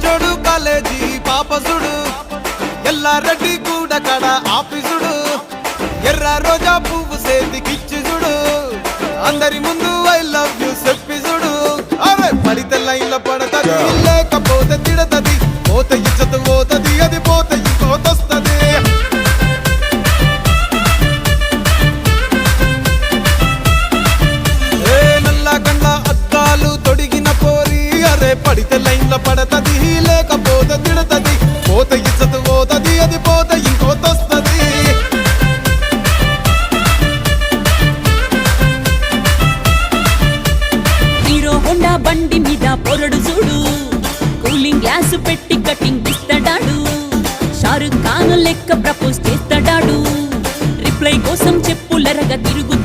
జోడు కాలేజీ పాపసుడు ఎల్లారెడ్డి కూడా కడ ఆఫీసుడు ఎర్ర రోజా పువ్వు సేతికిచ్చి చూడు అందరి ముందు ఐ లవ్ యూ చెప్పి చూడు అరే పడితే లైన్ల పడతది లేకపోతే తిడతది పోత ఇచ్చత పోతది అది పోత ఇంకోతొస్తది నల్ల కండ్ల అద్దాలు తొడిగిన పోరి అరే పడితే లైన్ల పడతది లేకపోతే తిడతది పోత ఇచ్చత పోతది అది పోత ఇంకోతొస్తది హీరో హోండా బండి మీద పొరడు చూడు కూలింగ్ గ్లాస్ పెట్టి కటింగ్ ఇస్తాడాడు షారుఖ్ ఖాన్ లెక్క ప్రపోజ్ చేస్తాడాడు రిప్లై కోసం చెప్పులరగా తిరుగు